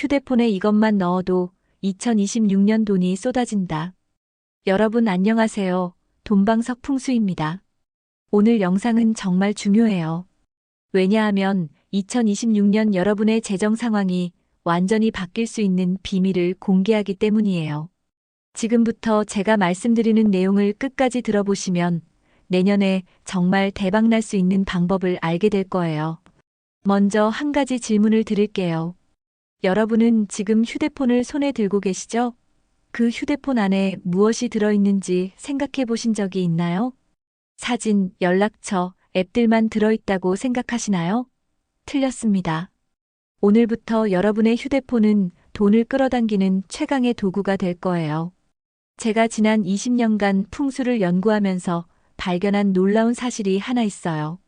휴대폰에 이것만 넣어도 2026년 돈이 쏟아진다. 여러분 안녕하세요. 돈방석 풍수입니다. 오늘 영상은 정말 중요해요. 왜냐하면 2026년 여러분의 재정 상황이 완전히 바뀔 수 있는 비밀을 공개하기 때문이에요. 지금부터 제가 말씀드리는 내용을 끝까지 들어보시면 내년에 정말 대박 날 수 있는 방법을 알게 될 거예요. 먼저 한 가지 질문을 드릴게요. 여러분은 지금 휴대폰을 손에 들고 계시죠? 그 휴대폰 안에 무엇이 들어있는지 생각해 보신 적이 있나요? 사진, 연락처, 앱들만 들어있다고 생각하시나요? 틀렸습니다. 오늘부터 여러분의 휴대폰은 돈을 끌어당기는 최강의 도구가 될 거예요. 제가 지난 20년간 풍수를 연구하면서 발견한 놀라운 사실이 하나 있어요.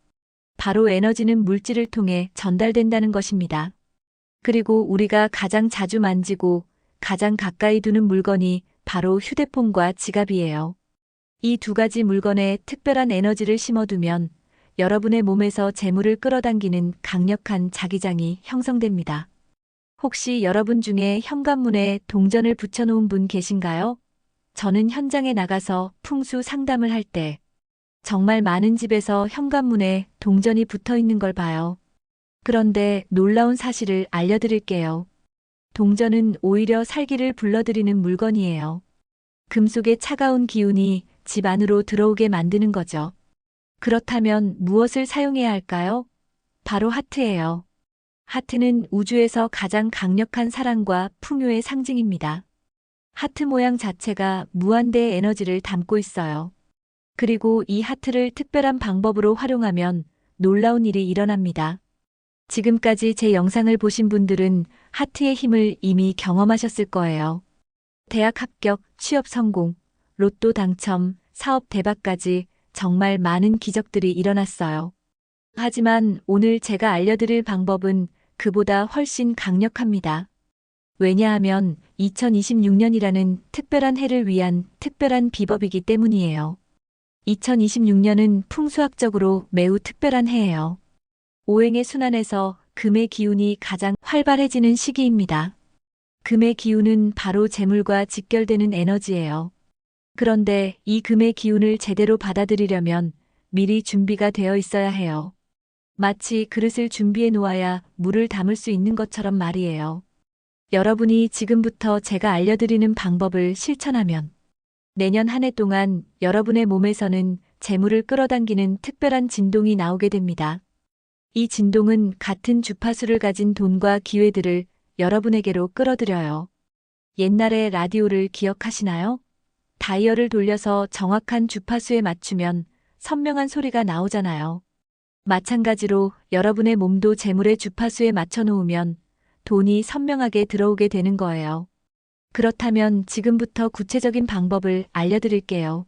바로 에너지는 물질을 통해 전달된다는 것입니다. 그리고 우리가 가장 자주 만지고 가장 가까이 두는 물건이 바로 휴대폰과 지갑이에요. 이 두 가지 물건에 특별한 에너지를 심어두면 여러분의 몸에서 재물을 끌어당기는 강력한 자기장이 형성됩니다. 혹시 여러분 중에 현관문에 동전을 붙여놓은 분 계신가요? 저는 현장에 나가서 풍수 상담을 할 때 정말 많은 집에서 현관문에 동전이 붙어 있는 걸 봐요. 그런데 놀라운 사실을 알려드릴게요. 동전은 오히려 살기를 불러들이는 물건이에요. 금속의 차가운 기운이 집 안으로 들어오게 만드는 거죠. 그렇다면 무엇을 사용해야 할까요? 바로 하트예요. 하트는 우주에서 가장 강력한 사랑과 풍요의 상징입니다. 하트 모양 자체가 무한대의 에너지를 담고 있어요. 그리고 이 하트를 특별한 방법으로 활용하면 놀라운 일이 일어납니다. 지금까지 제 영상을 보신 분들은 하트의 힘을 이미 경험하셨을 거예요. 대학 합격, 취업 성공, 로또 당첨, 사업 대박까지 정말 많은 기적들이 일어났어요. 하지만 오늘 제가 알려드릴 방법은 그보다 훨씬 강력합니다. 왜냐하면 2026년이라는 특별한 해를 위한 특별한 비법이기 때문이에요. 2026년은 풍수학적으로 매우 특별한 해예요. 오행의 순환에서 금의 기운이 가장 활발해지는 시기입니다. 금의 기운은 바로 재물과 직결되는 에너지예요. 그런데 이 금의 기운을 제대로 받아들이려면 미리 준비가 되어 있어야 해요. 마치 그릇을 준비해 놓아야 물을 담을 수 있는 것처럼 말이에요. 여러분이 지금부터 제가 알려드리는 방법을 실천하면 내년 한 해 동안 여러분의 몸에서는 재물을 끌어당기는 특별한 진동이 나오게 됩니다. 이 진동은 같은 주파수를 가진 돈과 기회들을 여러분에게로 끌어들여요. 옛날에 라디오를 기억하시나요? 다이얼을 돌려서 정확한 주파수에 맞추면 선명한 소리가 나오잖아요. 마찬가지로 여러분의 몸도 재물의 주파수에 맞춰 놓으면 돈이 선명하게 들어오게 되는 거예요. 그렇다면 지금부터 구체적인 방법을 알려드릴게요.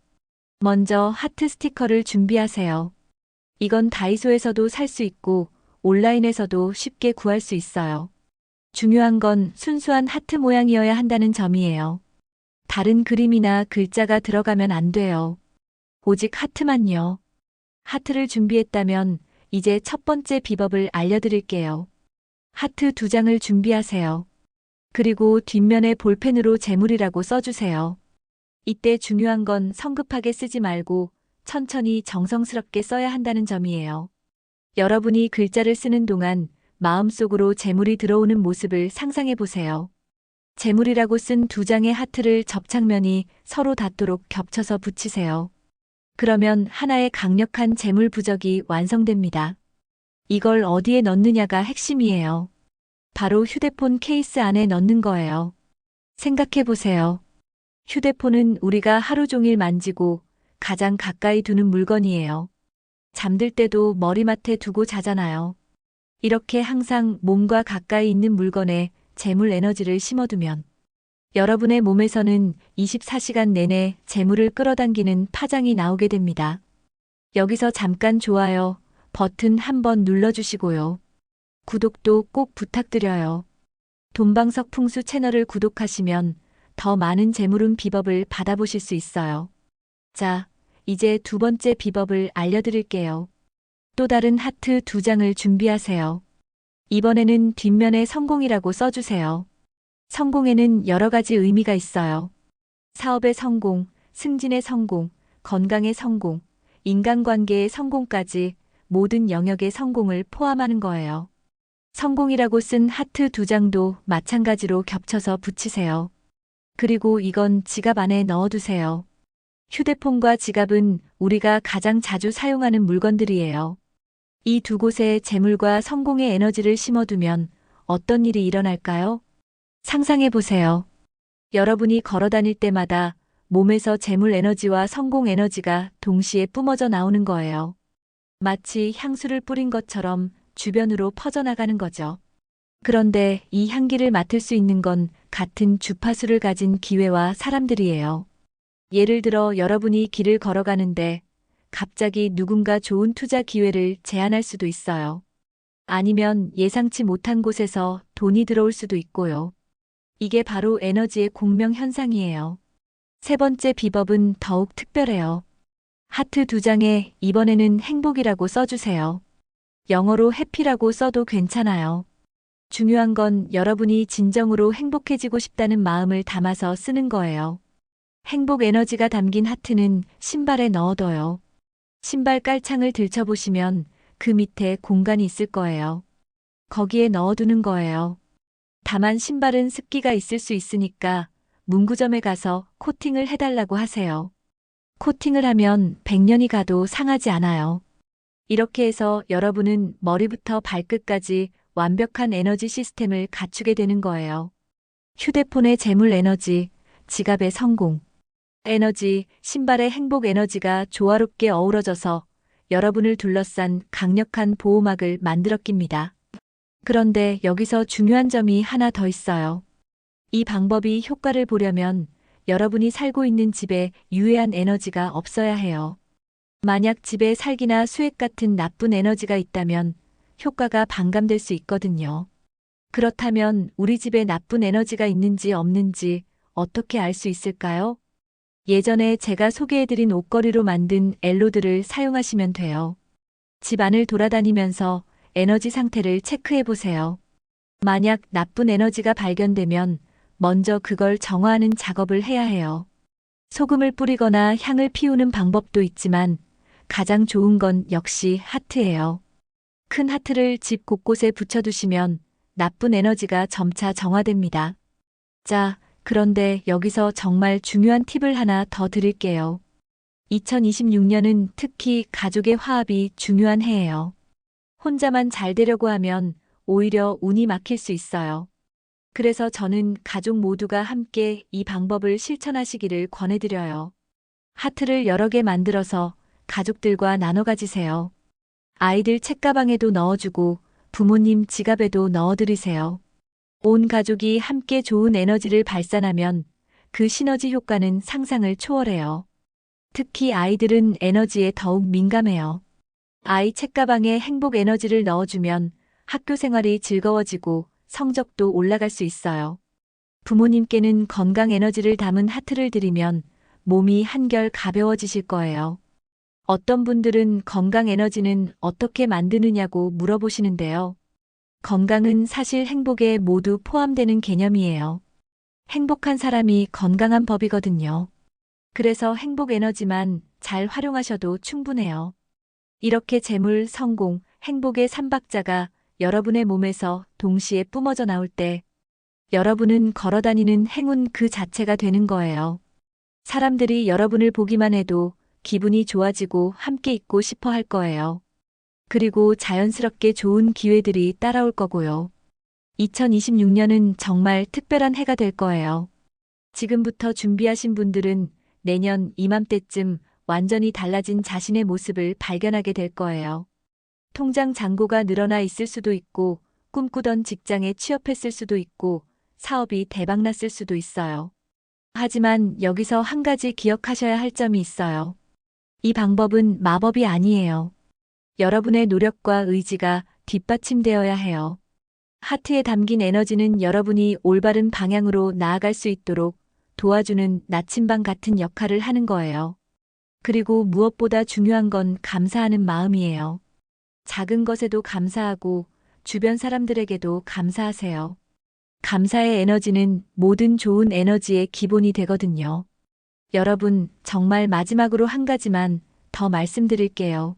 먼저 하트 스티커를 준비하세요. 이건 다이소에서도 살 수 있고 온라인에서도 쉽게 구할 수 있어요. 중요한 건 순수한 하트 모양이어야 한다는 점이에요. 다른 그림이나 글자가 들어가면 안 돼요. 오직 하트만요. 하트를 준비했다면 이제 첫 번째 비법을 알려드릴게요. 하트 2장을 준비하세요. 그리고 뒷면에 볼펜으로 재물이라고 써주세요. 이때 중요한 건 성급하게 쓰지 말고 천천히 정성스럽게 써야 한다는 점이에요. 여러분이 글자를 쓰는 동안 마음속으로 재물이 들어오는 모습을 상상해 보세요. 재물이라고 쓴 2장의 하트를 접착면이 서로 닿도록 겹쳐서 붙이세요. 그러면 하나의 강력한 재물 부적이 완성됩니다. 이걸 어디에 넣느냐가 핵심이에요. 바로 휴대폰 케이스 안에 넣는 거예요. 생각해 보세요. 휴대폰은 우리가 하루 종일 만지고 가장 가까이 두는 물건이에요. 잠들 때도 머리맡에 두고 자잖아요. 이렇게 항상 몸과 가까이 있는 물건에 재물 에너지를 심어두면 여러분의 몸에서는 24시간 내내 재물을 끌어당기는 파장이 나오게 됩니다. 여기서 잠깐 좋아요 버튼 한번 눌러주시고요. 구독도 꼭 부탁드려요. 돈방석 풍수 채널을 구독하시면 더 많은 재물운 비법을 받아보실 수 있어요. 자, 이제 두 번째 비법을 알려드릴게요. 또 다른 하트 2장을 준비하세요. 이번에는 뒷면에 성공이라고 써주세요. 성공에는 여러 가지 의미가 있어요. 사업의 성공, 승진의 성공, 건강의 성공, 인간관계의 성공까지 모든 영역의 성공을 포함하는 거예요. 성공이라고 쓴 하트 2장도 마찬가지로 겹쳐서 붙이세요. 그리고 이건 지갑 안에 넣어두세요. 휴대폰과 지갑은 우리가 가장 자주 사용하는 물건들이에요. 이 두 곳에 재물과 성공의 에너지를 심어두면 어떤 일이 일어날까요? 상상해 보세요. 여러분이 걸어 다닐 때마다 몸에서 재물 에너지와 성공 에너지가 동시에 뿜어져 나오는 거예요. 마치 향수를 뿌린 것처럼 주변으로 퍼져나가는 거죠. 그런데 이 향기를 맡을 수 있는 건 같은 주파수를 가진 기회와 사람들이에요. 예를 들어 여러분이 길을 걸어가는데 갑자기 누군가 좋은 투자 기회를 제안할 수도 있어요. 아니면 예상치 못한 곳에서 돈이 들어올 수도 있고요. 이게 바로 에너지의 공명 현상이에요. 세 번째 비법은 더욱 특별해요. 하트 2장에 이번에는 행복이라고 써주세요. 영어로 해피라고 써도 괜찮아요. 중요한 건 여러분이 진정으로 행복해지고 싶다는 마음을 담아서 쓰는 거예요. 행복 에너지가 담긴 하트는 신발에 넣어둬요. 신발 깔창을 들춰보시면 그 밑에 공간이 있을 거예요. 거기에 넣어두는 거예요. 다만 신발은 습기가 있을 수 있으니까 문구점에 가서 코팅을 해달라고 하세요. 코팅을 하면 100년이 가도 상하지 않아요. 이렇게 해서 여러분은 머리부터 발끝까지 완벽한 에너지 시스템을 갖추게 되는 거예요. 휴대폰의 재물 에너지, 지갑의 성공 에너지, 신발의 행복 에너지가 조화롭게 어우러져서 여러분을 둘러싼 강력한 보호막을 만들어 낍니다. 그런데 여기서 중요한 점이 하나 더 있어요. 이 방법이 효과를 보려면 여러분이 살고 있는 집에 유해한 에너지가 없어야 해요. 만약 집에 살기나 수액 같은 나쁜 에너지가 있다면 효과가 반감될 수 있거든요. 그렇다면 우리 집에 나쁜 에너지가 있는지 없는지 어떻게 알 수 있을까요? 예전에 제가 소개해드린 옷걸이로 만든 엘로드를 사용하시면 돼요. 집 안을 돌아다니면서 에너지 상태를 체크해 보세요. 만약 나쁜 에너지가 발견되면 먼저 그걸 정화하는 작업을 해야 해요. 소금을 뿌리거나 향을 피우는 방법도 있지만 가장 좋은 건 역시 하트예요. 큰 하트를 집 곳곳에 붙여두시면 나쁜 에너지가 점차 정화됩니다. 자, 그런데 여기서 정말 중요한 팁을 하나 더 드릴게요. 2026년은 특히 가족의 화합이 중요한 해예요. 혼자만 잘 되려고 하면 오히려 운이 막힐 수 있어요. 그래서 저는 가족 모두가 함께 이 방법을 실천하시기를 권해드려요. 하트를 여러 개 만들어서 가족들과 나눠 가지세요. 아이들 책가방에도 넣어주고 부모님 지갑에도 넣어드리세요. 온 가족이 함께 좋은 에너지를 발산하면 그 시너지 효과는 상상을 초월해요. 특히 아이들은 에너지에 더욱 민감해요. 아이 책가방에 행복 에너지를 넣어주면 학교 생활이 즐거워지고 성적도 올라갈 수 있어요. 부모님께는 건강 에너지를 담은 하트를 드리면 몸이 한결 가벼워지실 거예요. 어떤 분들은 건강 에너지는 어떻게 만드느냐고 물어보시는데요. 건강은 사실 행복에 모두 포함되는 개념이에요. 행복한 사람이 건강한 법이거든요. 그래서 행복 에너지만 잘 활용하셔도 충분해요. 이렇게 재물, 성공, 행복의 삼박자가 여러분의 몸에서 동시에 뿜어져 나올 때 여러분은 걸어다니는 행운 그 자체가 되는 거예요. 사람들이 여러분을 보기만 해도 기분이 좋아지고 함께 있고 싶어 할 거예요. 그리고 자연스럽게 좋은 기회들이 따라올 거고요. 2026년은 정말 특별한 해가 될 거예요. 지금부터 준비하신 분들은 내년 이맘때쯤 완전히 달라진 자신의 모습을 발견하게 될 거예요. 통장 잔고가 늘어나 있을 수도 있고, 꿈꾸던 직장에 취업했을 수도 있고, 사업이 대박났을 수도 있어요. 하지만 여기서 한 가지 기억하셔야 할 점이 있어요. 이 방법은 마법이 아니에요. 여러분의 노력과 의지가 뒷받침되어야 해요. 하트에 담긴 에너지는 여러분이 올바른 방향으로 나아갈 수 있도록 도와주는 나침반 같은 역할을 하는 거예요. 그리고 무엇보다 중요한 건 감사하는 마음이에요. 작은 것에도 감사하고 주변 사람들에게도 감사하세요. 감사의 에너지는 모든 좋은 에너지의 기본이 되거든요. 여러분, 정말 마지막으로 한 가지만 더 말씀드릴게요.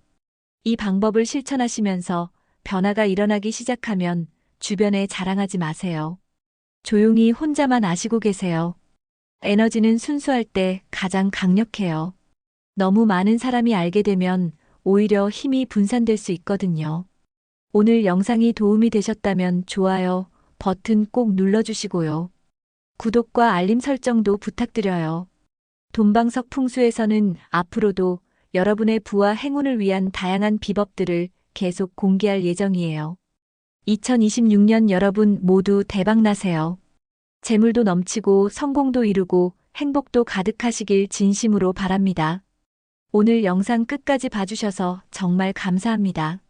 이 방법을 실천하시면서 변화가 일어나기 시작하면 주변에 자랑하지 마세요. 조용히 혼자만 아시고 계세요. 에너지는 순수할 때 가장 강력해요. 너무 많은 사람이 알게 되면 오히려 힘이 분산될 수 있거든요. 오늘 영상이 도움이 되셨다면 좋아요 버튼 꼭 눌러주시고요. 구독과 알림 설정도 부탁드려요. 돈방석 풍수에서는 앞으로도 여러분의 부와 행운을 위한 다양한 비법들을 계속 공개할 예정이에요. 2026년 여러분 모두 대박나세요. 재물도 넘치고 성공도 이루고 행복도 가득하시길 진심으로 바랍니다. 오늘 영상 끝까지 봐주셔서 정말 감사합니다.